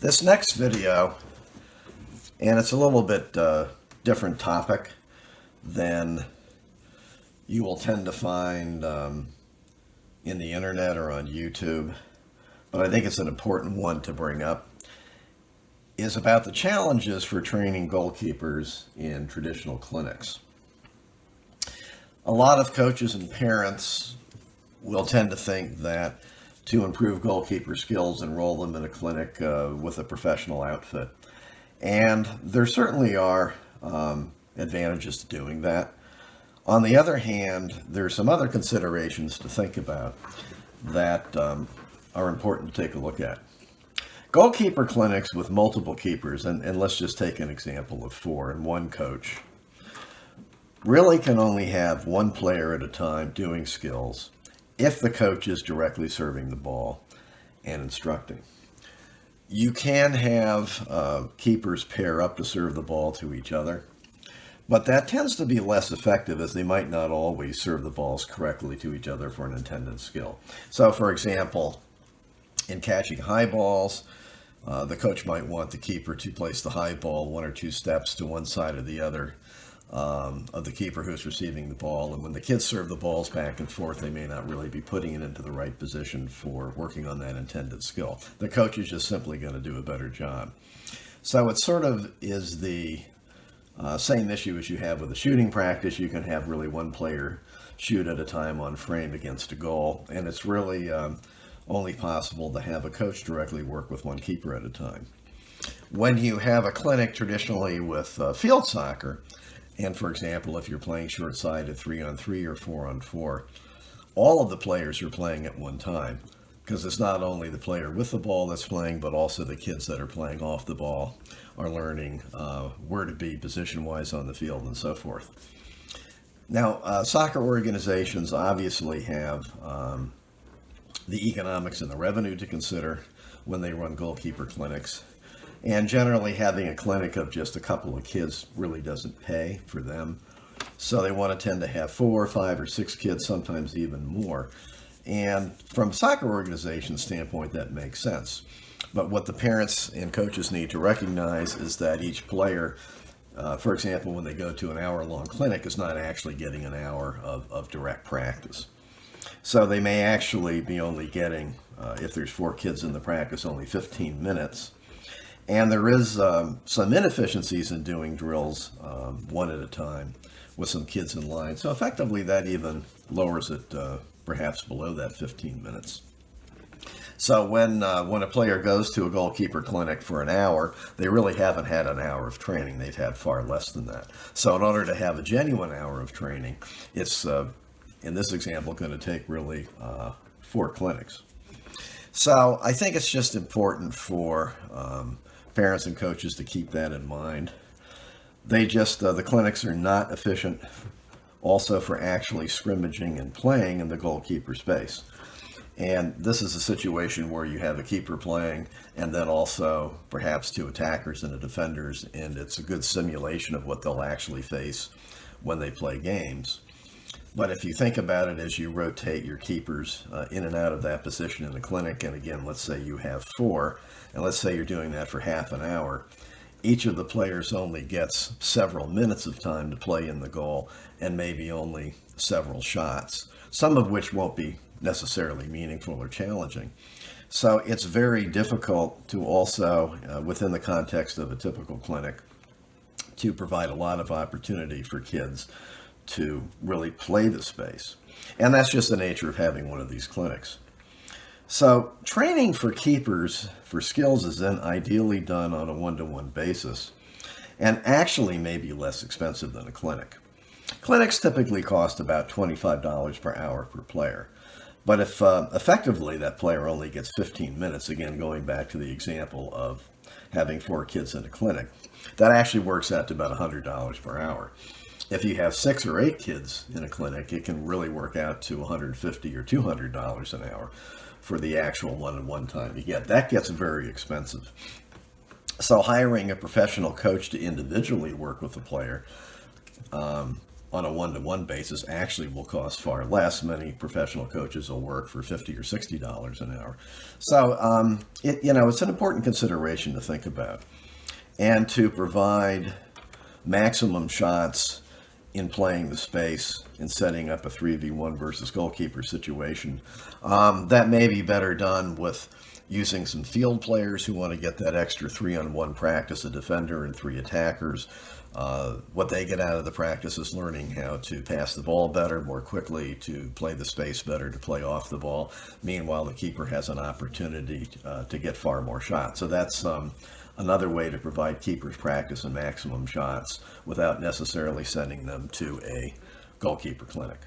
This next video, and it's a little bit different topic than you will tend to find in the internet or on YouTube, but I think it's an important one to bring up, is about the challenges for training goalkeepers in traditional clinics. A lot of coaches and parents will tend to think that to improve goalkeeper skills, enroll them in a clinic with a professional outfit. And there certainly are advantages to doing that. On the other hand, there are some other considerations to think about that are important to take a look at. Goalkeeper clinics with multiple keepers, and let's just take an example of 4 and 1 coach, really can only have one player at a time doing skills if the coach is directly serving the ball and instructing. You can have keepers pair up to serve the ball to each other, but that tends to be less effective as they might not always serve the balls correctly to each other for an intended skill. So, for example, in catching high balls, the coach might want the keeper to place the high ball 1 or 2 steps to one side or the other of the keeper who's receiving the ball. And when the kids serve the balls back and forth, they may not really be putting it into the right position for working on that intended skill. The coach is just simply going to do a better job. So it sort of is the same issue as you have with a shooting practice. You can have really one player shoot at a time on frame against a goal, and it's really only possible to have a coach directly work with one keeper at a time. When you have a clinic traditionally with field soccer, and for example, if you're playing short-sided 3-on-3 or 4-on-4, all of the players are playing at one time, because it's not only the player with the ball that's playing, but also the kids that are playing off the ball are learning where to be position-wise on the field and so forth. Now, soccer organizations obviously have the economics and the revenue to consider when they run goalkeeper clinics. And generally having a clinic of just a couple of kids really doesn't pay for them. So they want to tend to have 4, 5, or 6 kids, sometimes even more. And from a soccer organization standpoint, that makes sense. But what the parents and coaches need to recognize is that each player, for example, when they go to an hour-long clinic, is not actually getting an hour of direct practice. So they may actually be only getting, if there's 4 kids in the practice, only 15 minutes. And there is some inefficiencies in doing drills one at a time with some kids in line. So effectively that even lowers it perhaps below that 15 minutes. So when a player goes to a goalkeeper clinic for an hour, they really haven't had an hour of training. They've had far less than that. So in order to have a genuine hour of training, it's, in this example, going to take really 4 clinics. So I think it's just important for parents and coaches to keep that in mind. They just, the clinics are not efficient also for actually scrimmaging and playing in the goalkeeper space. And this is a situation where you have a keeper playing and then also perhaps 2 attackers and a defenders, and it's a good simulation of what they'll actually face when they play games. But if you think about it as you rotate your keepers in and out of that position in the clinic, and again, let's say you have 4, and let's say you're doing that for half an hour, each of the players only gets several minutes of time to play in the goal and maybe only several shots, some of which won't be necessarily meaningful or challenging. So it's very difficult to also, within the context of a typical clinic, to provide a lot of opportunity for kids to really play the space. And that's just the nature of having one of these clinics. So training for keepers for skills is then ideally done on a one-to-one basis and actually may be less expensive than a clinic. Clinics typically cost about $25 per hour per player. But if effectively that player only gets 15 minutes, again going back to the example of having 4 kids in a clinic, that actually works out to about $100 per hour. If you have 6 or 8 kids in a clinic, it can really work out to $150 or $200 an hour for the actual one-on-one time you get. That gets very expensive. So hiring a professional coach to individually work with the player on a one-to-one basis actually will cost far less. Many professional coaches will work for $50 or $60 an hour. So it's an important consideration to think about, and to provide maximum shots in playing the space and setting up a 3v1 versus goalkeeper situation. That may be better done with using some field players who want to get that extra 3-on-1 practice, a defender and 3 attackers. What they get out of the practice is learning how to pass the ball better, more quickly, to play the space better, to play off the ball. Meanwhile, the keeper has an opportunity to get far more shots. So that's another way to provide keepers practice and maximum shots without necessarily sending them to a goalkeeper clinic.